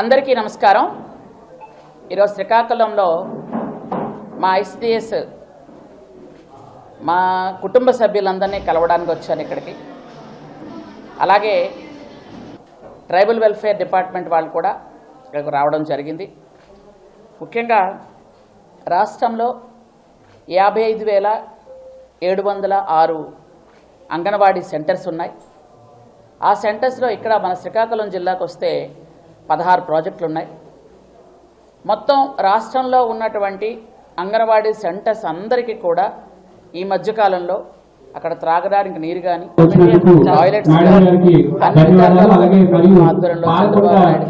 అందరికీ నమస్కారం. ఈరోజు శ్రీకాకుళంలో మా ఐసిడిఎస్ మా కుటుంబ సభ్యులందరినీ కలవడానికి వచ్చాను ఇక్కడికి. అలాగే ట్రైబల్ వెల్ఫేర్ డిపార్ట్మెంట్ వాళ్ళు కూడా ఇక్కడికి రావడం జరిగింది. ముఖ్యంగా రాష్ట్రంలో 55,706 అంగన్వాడీ సెంటర్స్ ఉన్నాయి. ఆ సెంటర్స్లో ఇక్కడ మన శ్రీకాకుళం జిల్లాకు వస్తే 16 ప్రాజెక్టులు ఉన్నాయి. మొత్తం రాష్ట్రంలో ఉన్నటువంటి అంగన్వాడీ సెంటర్స్ అందరికీ కూడా ఈ మధ్యకాలంలో అక్కడ త్రాగడానికి నీరు కానీ టాయిలెట్స్ ఆధ్వర్యంలో చంద్రబాబు నాయుడు గారు అనేది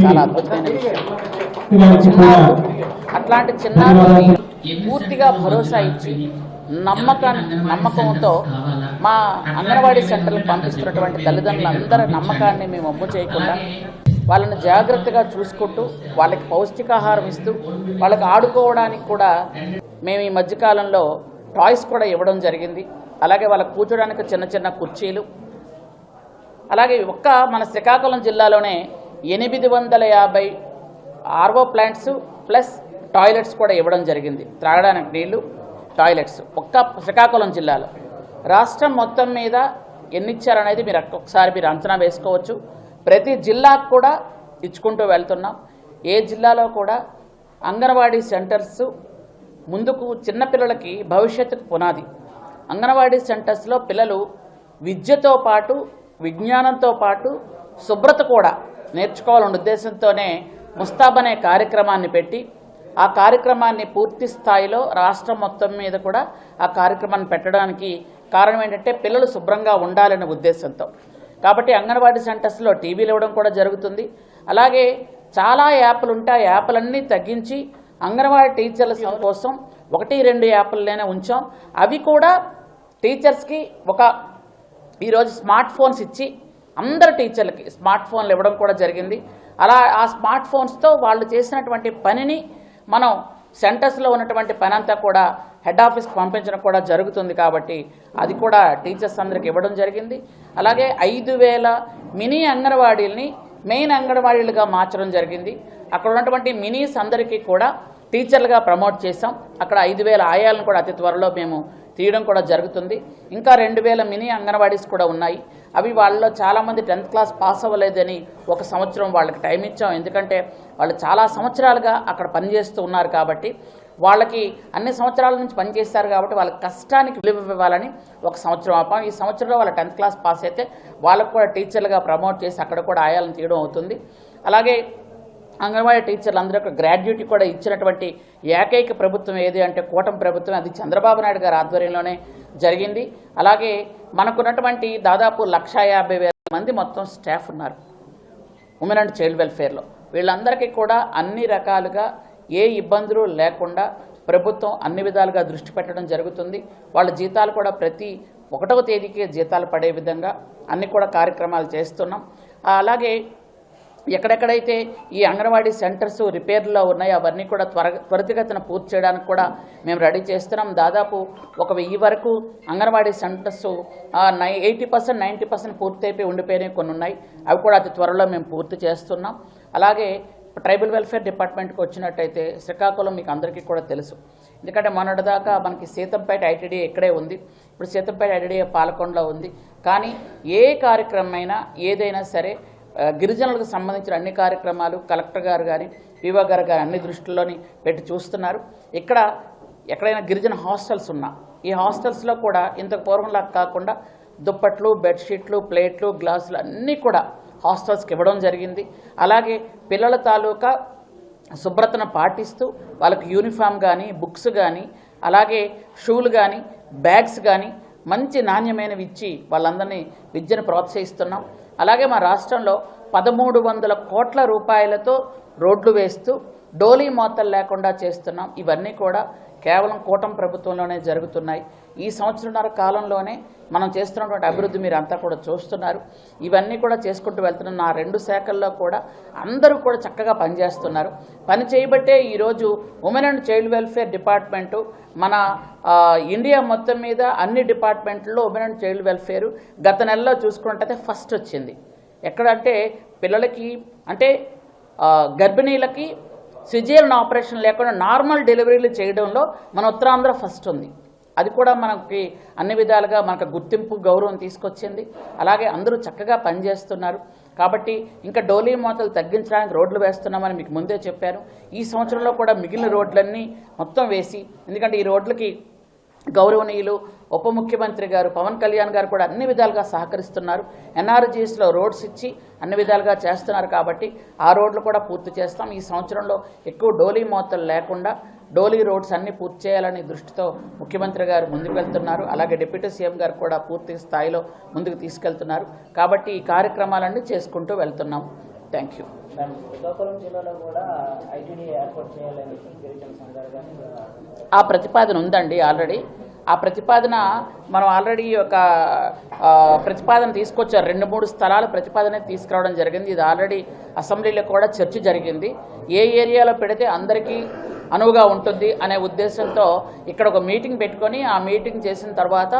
చాలా అద్భుతమైన విషయం. అట్లాంటి చిన్నారులని పూర్తిగా భరోసా ఇచ్చి నమ్మకంతో మా అంగన్వాడీ సెంటర్లకు పంపిస్తున్నటువంటి తల్లిదండ్రులందరి నమ్మకాన్ని మేము ఒమ్ము చేయకుండా వాళ్ళని జాగ్రత్తగా చూసుకుంటూ వాళ్ళకి పౌష్టికాహారం ఇస్తూ వాళ్ళకి ఆడుకోవడానికి కూడా మేము ఈ మధ్యకాలంలో టాయ్స్ కూడా ఇవ్వడం జరిగింది. అలాగే వాళ్ళకి కూర్చోడానికి చిన్న చిన్న కుర్చీలు, అలాగే మన శ్రీకాకుళం జిల్లాలోనే 850 ఆర్ఓ ప్లాంట్స్ ప్లస్ టాయిలెట్స్ కూడా ఇవ్వడం జరిగింది. త్రాగడానికి నీళ్లు, టాయిలెట్స్ శ్రీకాకుళం జిల్లాలో. రాష్ట్రం మొత్తం మీద ఎన్ని ఇచ్చారనేది మీరు అంచనా వేసుకోవచ్చు. ప్రతి జిల్లాకు కూడా ఇచ్చుకుంటూ వెళ్తున్నాం. ఏ జిల్లాలో కూడా అంగన్వాడీ సెంటర్స్ ముందుకు చిన్నపిల్లలకి భవిష్యత్తుకు పునాది. అంగన్వాడీ సెంటర్స్లో పిల్లలు విద్యతో పాటు విజ్ఞానంతో పాటు శుభ్రత కూడా నేర్చుకోవాలనే ఉద్దేశంతోనే ముస్తాబ్ అనే కార్యక్రమాన్ని పెట్టి ఆ కార్యక్రమాన్ని పూర్తి స్థాయిలో రాష్ట్రం మొత్తం మీద కూడా ఆ కార్యక్రమాన్ని పెట్టడానికి కారణం ఏంటంటే పిల్లలు శుభ్రంగా ఉండాలనే ఉద్దేశంతో. కాబట్టి అంగన్వాడీ సెంటర్స్లో టీవీలు ఇవ్వడం కూడా జరుగుతుంది. అలాగే చాలా యాప్లు ఉంటాయి. ఆ యాప్లన్నీ తగ్గించి అంగన్వాడీ టీచర్ల కోసం 1-2 యాప్లనే ఉంచాం. అవి కూడా టీచర్స్కి ఈరోజు స్మార్ట్ ఫోన్స్ ఇచ్చి అందరు టీచర్లకి స్మార్ట్ ఫోన్లు ఇవ్వడం కూడా జరిగింది. అలా ఆ స్మార్ట్ ఫోన్స్తో వాళ్ళు చేసినటువంటి పనిని మనం సెంటర్స్లో ఉన్నటువంటి పని అంతా కూడా హెడ్ ఆఫీస్కి పంపించడం కూడా జరుగుతుంది. కాబట్టి అది కూడా టీచర్స్ అందరికి ఇవ్వడం జరిగింది. అలాగే 5,000 మినీ అంగన్వాడీలని మెయిన్ అంగన్వాడీలుగా మార్చడం జరిగింది. అక్కడ ఉన్నటువంటి మినీస్ అందరికీ కూడా టీచర్లుగా ప్రమోట్ చేసాం. అక్కడ 5,000 ఆయాలను కూడా అతి త్వరలో మేము తీయడం కూడా జరుగుతుంది. ఇంకా 2,000 మినీ అంగన్వాడీస్ కూడా ఉన్నాయి. అవి వాళ్ళలో చాలామంది 10th క్లాస్ పాస్ అవ్వలేదని 1 సంవత్సరం వాళ్ళకి టైం ఇచ్చాం. ఎందుకంటే వాళ్ళు చాలా సంవత్సరాలుగా అక్కడ పనిచేస్తూ ఉన్నారు కాబట్టి, వాళ్ళకి అన్ని సంవత్సరాల నుంచి పనిచేస్తారు కాబట్టి వాళ్ళ కష్టానికి విలువ ఇవ్వాలని 1 సంవత్సరం ఆపాం. ఈ సంవత్సరంలో వాళ్ళ 10th క్లాస్ పాస్ అయితే వాళ్ళకు కూడా టీచర్లుగా ప్రమోట్ చేసి అక్కడ కూడా ఆయాలను తీయడం అవుతుంది. అలాగే అంగన్వాడీ టీచర్లు అందరూ ఒక గ్రాడ్యుయేట్ కూడా ఇచ్చినటువంటి ఏకైక ప్రభుత్వం ఏది అంటే కూటమి ప్రభుత్వం. అది చంద్రబాబు నాయుడు గారి ఆధ్వర్యంలోనే జరిగింది. అలాగే మనకున్నటువంటి దాదాపు 150,000 మంది మొత్తం స్టాఫ్ ఉన్నారు ఉమెన్ అండ్ చైల్డ్ వెల్ఫేర్లో. వీళ్ళందరికీ కూడా అన్ని రకాలుగా ఏ ఇబ్బందులు లేకుండా ప్రభుత్వం అన్ని విధాలుగా దృష్టి పెట్టడం జరుగుతుంది. వాళ్ళ జీతాలు కూడా ప్రతి 1వ తేదీకి జీతాలు పడే విధంగా అన్ని కూడా కార్యక్రమాలు చేస్తున్నాం. అలాగే ఎక్కడెక్కడైతే ఈ అంగన్వాడీ సెంటర్స్ రిపేర్లో ఉన్నాయో అవన్నీ కూడా త్వరితగతిన పూర్తి చేయడానికి కూడా మేము రెడీ చేస్తున్నాం. దాదాపు 1,000 వరకు అంగన్వాడీ సెంటర్స్ 80%, 90% పూర్తి అయిపోయి ఉండిపోయినవి కొన్ని ఉన్నాయి. అవి కూడా అతి త్వరలో మేము పూర్తి చేస్తున్నాం. అలాగే ట్రైబల్ వెల్ఫేర్ డిపార్ట్మెంట్కి వచ్చినట్టయితే శ్రీకాకుళం మీకు అందరికీ కూడా తెలుసు. ఎందుకంటే మొన్నటిదాకా మనకి సీతంపేట ఐటీడీ ఇక్కడే ఉంది. ఇప్పుడు సీతంపేట ఐటీడీ పాలకొండలో ఉంది. కానీ ఏ కార్యక్రమమైనా ఏదైనా సరే గిరిజనులకు సంబంధించిన అన్ని కార్యక్రమాలు కలెక్టర్ గారు కానీ పీఓ గారు కానీ అన్ని దృష్టిలోని పెట్టి చూస్తున్నారు. ఎక్కడైనా గిరిజన హాస్టల్స్ ఉన్నా ఈ హాస్టల్స్లో కూడా ఇంతకు పూర్వంలా కాకుండా దుప్పట్లు, బెడ్షీట్లు, ప్లేట్లు, గ్లాసులు అన్నీ కూడా హాస్టల్స్కి ఇవ్వడం జరిగింది. అలాగే పిల్లల తాలూకా శుభ్రతను పాటిస్తూ వాళ్ళకి యూనిఫామ్ కానీ బుక్స్ కానీ అలాగే షూలు కానీ బ్యాగ్స్ కానీ మంచి నాణ్యమైనవి ఇచ్చి వాళ్ళందరినీ విద్యను ప్రోత్సహిస్తున్నాం. అలాగే మా రాష్ట్రంలో 1,300 కోట్ల రూపాయలతో రోడ్లు వేస్తూ డోలీ మోతలు లేకుండా చేస్తున్నాం. ఇవన్నీ కూడా కేవలం కూటమి ప్రభుత్వంలోనే జరుగుతున్నాయి. ఈ సంవత్సరంన్నర కాలంలోనే మనం చేస్తున్నటువంటి అభివృద్ధి మీరు అంతా కూడా చూస్తున్నారు. ఇవన్నీ కూడా చేసుకుంటూ వెళ్తున్న నా 2 శాఖల్లో కూడా అందరూ కూడా చక్కగా పనిచేస్తున్నారు. పని చేయబట్టే ఈరోజు women and child welfare department మన ఇండియా మొత్తం మీద అన్ని డిపార్ట్మెంట్లో ఉమెన్ అండ్ చైల్డ్ వెల్ఫేర్ గత నెలలో చూసుకున్నట్టయితే ఫస్ట్ వచ్చింది. ఎక్కడంటే పిల్లలకి అంటే గర్భిణీలకి సిజేరియన్ ఆపరేషన్ లేకుండా నార్మల్ డెలివరీలు చేయడంలో మన ఉత్తరాంధ్ర ఫస్ట్ ఉంది. అది కూడా మనకి అన్ని విధాలుగా మనకు గుర్తింపు గౌరవం తీసుకొచ్చింది. అలాగే అందరూ చక్కగా పనిచేస్తున్నారు. కాబట్టి ఇంకా డోలీ మోతలు తగ్గించడానికి రోడ్లు వేస్తున్నామని మీకు ముందే చెప్పాను. ఈ సంవత్సరంలో కూడా మిగిలిన రోడ్లన్నీ మొత్తం వేసి, ఎందుకంటే ఈ రోడ్లకి గౌరవనీయులు ఉప ముఖ్యమంత్రి గారు పవన్ కళ్యాణ్ గారు కూడా అన్ని విధాలుగా సహకరిస్తున్నారు. ఎన్ఆర్జీఎస్లో రోడ్స్ ఇచ్చి అన్ని విధాలుగా చేస్తున్నారు. కాబట్టి ఆ రోడ్లు కూడా పూర్తి చేస్తాం. ఈ సంవత్సరంలో ఎక్కువ డోలీ మోతలు లేకుండా డోలీ రోడ్స్ అన్నీ పూర్తి చేయాలని దృష్టితో ముఖ్యమంత్రి గారు ముందుకు వెళ్తున్నారు. అలాగే డిప్యూటీ సీఎం గారు కూడా పూర్తి స్థాయిలో ముందుకు తీసుకెళ్తున్నారు. కాబట్టి ఈ కార్యక్రమాలన్నీ చేసుకుంటూ వెళ్తున్నాం. Thank you. ఆ ప్రతిపాదన ఉందండి ఆల్రెడీ. ఆ ప్రతిపాదన మనం ఆల్రెడీ ఒక ప్రతిపాదన తీసుకొచ్చారు. 2-3 స్థలాల ప్రతిపాదన తీసుకురావడం జరిగింది. ఇది ఆల్రెడీ అసెంబ్లీలో కూడా చర్చ జరిగింది. ఏ ఏరియాలో పెడితే అందరికీ అనువుగా ఉంటుంది అనే ఉద్దేశంతో ఇక్కడ ఒక మీటింగ్ పెట్టుకొని ఆ మీటింగ్ చేసిన తర్వాత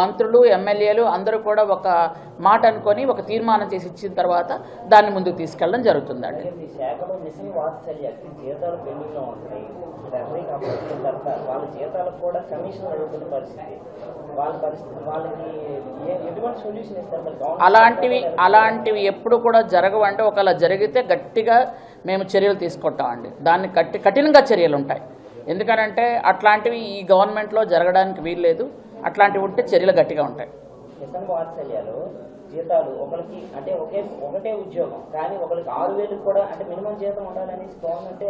మంత్రులు ఎమ్మెల్యేలు అందరూ కూడా ఒక మాట అనుకొని ఒక తీర్మానం చేసి ఇచ్చిన తర్వాత దాన్ని ముందుకు తీసుకెళ్ళడం జరుగుతుందండి. అలాంటివి ఎప్పుడు కూడా జరగవంటే ఒకవేళ జరిగితే గట్టిగా మేము చర్యలు తీసుకుంటామండి. దాన్ని కఠినంగా చర్యలు ఉంటాయి. ఎందుకనంటే అట్లాంటివి ఈ గవర్నమెంట్లో జరగడానికి వీల్లేదు. అట్లాంటివి ఉంటే చర్యలు గట్టిగా ఉంటాయి. జీతాలు ఒకరికి అంటే ఒకటే ఉద్యోగం కానీ ఒకరికి 6,000 కూడా అంటే మినిమం జీతం ఉండాలని గవర్నమెంట్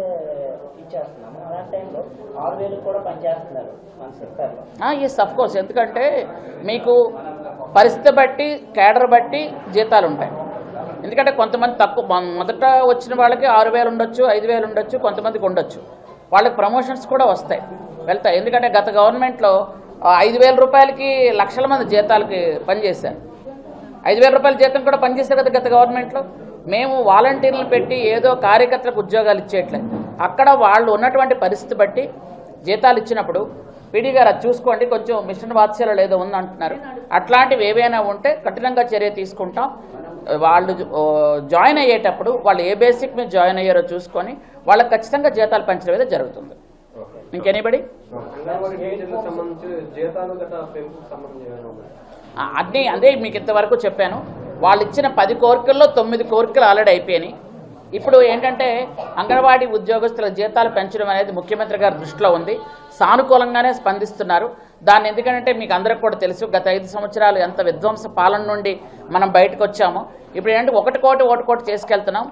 ఇచ్చేస్తున్నాము. అలాంటి టైంలో 6,000 కూడా పనిచేస్తున్నారు మన సెక్టర్లో. Yes of course. ఎందుకంటే మీకు పరిస్థితి బట్టి కేడర్ బట్టి జీతాలు ఉంటాయి. ఎందుకంటే కొంతమంది తక్కువ మొదట వచ్చిన వాళ్ళకి 6,000 ఉండొచ్చు, 5,000 ఉండొచ్చు, కొంతమందికి ఉండొచ్చు. వాళ్ళకి ప్రమోషన్స్ కూడా వెళ్తాయి. ఎందుకంటే గత గవర్నమెంట్లో 5,000 రూపాయలకి లక్షల మంది జీతాలకి పనిచేశారు. 5,000 రూపాయల జీతం కూడా పనిచేశారు కదా గత గవర్నమెంట్లో. మేము వాలంటీర్లు పెట్టి ఏదో కార్యకర్తలకు ఉద్యోగాలు ఇచ్చేయట్లేదు. అక్కడ వాళ్ళు ఉన్నటువంటి పరిస్థితి బట్టి జీతాలు ఇచ్చినప్పుడు పీడీ గారు అది చూసుకోండి, కొంచెం మిషన్ వాత్సల్యం ఏదో ఉందంటున్నారు. అట్లాంటివి ఏవైనా ఉంటే కఠినంగా చర్య తీసుకుంటాం. వాళ్ళు జాయిన్ అయ్యేటప్పుడు వాళ్ళు ఏ బేసిక్ మీద జాయిన్ అయ్యారో చూసుకొని వాళ్ళకి ఖచ్చితంగా జీతాలు పెంచడం అయితే జరుగుతుంది. ఇంకెనీబడి అదే మీకు ఇంతవరకు చెప్పాను. వాళ్ళు ఇచ్చిన 10 కోరికల్లో 9 కోరికలు ఆల్రెడీ అయిపోయినాయి. ఇప్పుడు ఏంటంటే అంగన్వాడీ ఉద్యోగస్తుల జీతాలు పెంచడం అనేది ముఖ్యమంత్రి గారి దృష్టిలో ఉంది. సానుకూలంగానే స్పందిస్తున్నారు. దాన్ని ఎందుకంటే మీకు అందరికి కూడా తెలుసు, గత 5 సంవత్సరాలు ఎంత విధ్వంస పాలన నుండి మనం బయటకు వచ్చామో. ఇప్పుడు ఏంటంటే ఒకటి కోటి చేసుకెళ్తున్నాం.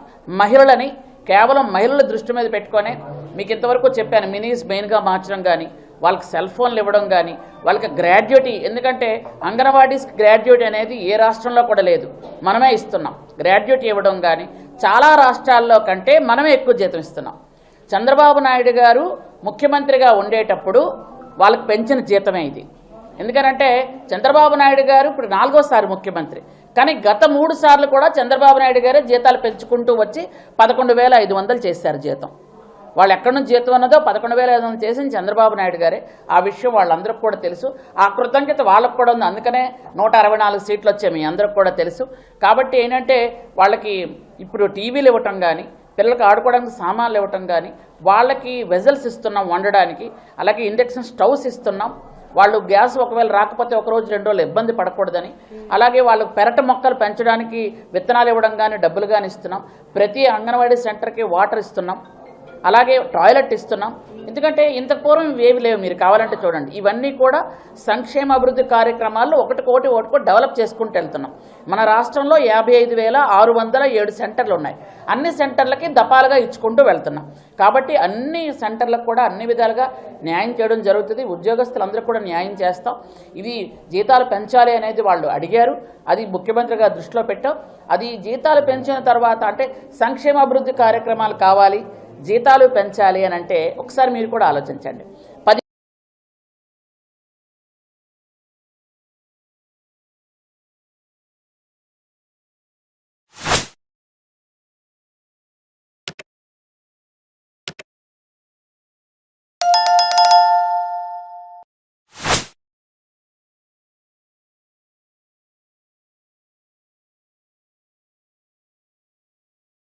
మహిళలని కేవలం మహిళల దృష్టి మీద పెట్టుకొని మీకు ఇంతవరకు చెప్పాను, మినీస్ మెయిన్గా మార్చడం కానీ, వాళ్ళకి సెల్ ఫోన్లు ఇవ్వడం కానీ, వాళ్ళకి గ్రాడ్యుయేటీ, ఎందుకంటే అంగన్వాడీస్కి గ్రాడ్యుయేటీ అనేది ఏ రాష్ట్రంలో కూడా లేదు, మనమే ఇస్తున్నాం. గ్రాడ్యుయేటీ ఇవ్వడం కానీ చాలా రాష్ట్రాల్లో కంటే మనమే ఎక్కువ జీతం ఇస్తున్నాం. చంద్రబాబు నాయుడు గారు ముఖ్యమంత్రిగా ఉండేటప్పుడు వాళ్ళకి పెంచిన జీతమే ఇది. ఎందుకనంటే చంద్రబాబు నాయుడు గారు ఇప్పుడు 4వ ముఖ్యమంత్రి, కానీ గత 3 సార్లు కూడా చంద్రబాబు నాయుడు గారే జీతాలు పెంచుకుంటూ వచ్చి 11,500 చేశారు జీతం. వాళ్ళు ఎక్కడి నుంచి జీతం అన్నదో 11,500 చేసింది చంద్రబాబు నాయుడు గారే. ఆ విషయం వాళ్ళందరికీ కూడా తెలుసు. ఆ కృతజ్ఞత వాళ్ళకు కూడా ఉంది. అందుకనే 164 సీట్లు వచ్చాయి, మీ అందరికి కూడా తెలుసు. కాబట్టి ఏంటంటే వాళ్ళకి ఇప్పుడు టీవీలు ఇవ్వటం కానీ, పిల్లలకి ఆడుకోవడానికి సామాన్లు ఇవ్వటం కానీ, వాళ్ళకి వెజల్స్ ఇస్తున్నాం వండడానికి, అలాగే ఇండక్షన్ స్టవ్స్ ఇస్తున్నాం. వాళ్ళు గ్యాస్ ఒకవేళ రాకపోతే 1 రోజు 2 రోజులు ఇబ్బంది పడకూడదని, అలాగే వాళ్ళకు పెరట మొక్కలు పెంచడానికి విత్తనాలు ఇవ్వడం కానీ డబ్బులు కానీ ఇస్తున్నాం. ప్రతి అంగన్వాడీ సెంటర్కి వాటర్ ఇస్తున్నాం, అలాగే టాయిలెట్ ఇస్తున్నాం. ఎందుకంటే ఇంత పూర్వం ఇవేవి లేవు, మీరు కావాలంటే చూడండి. ఇవన్నీ కూడా సంక్షేమ అభివృద్ధి కార్యక్రమాల్లో ఒకటి డెవలప్ చేసుకుంటూ వెళ్తున్నాం. మన రాష్ట్రంలో 55,607 సెంటర్లు ఉన్నాయి. అన్ని సెంటర్లకి దఫాలుగా ఇచ్చుకుంటూ వెళ్తున్నాం. కాబట్టి అన్ని సెంటర్లకు కూడా అన్ని విధాలుగా న్యాయం చేయడం జరుగుతుంది. ఉద్యోగస్తులందరూ కూడా న్యాయం చేస్తాం. ఇది జీతాలు పెంచాలి అనేది వాళ్ళు అడిగారు, అది ముఖ్యమంత్రి గారు దృష్టిలో పెట్టాం. అది జీతాలు పెంచిన తర్వాత అంటే సంక్షేమ అభివృద్ధి కార్యక్రమాలు కావాలి, జీతాలు పెంచాలి అని అంటే ఒకసారి మీరు కూడా ఆలోచించండి.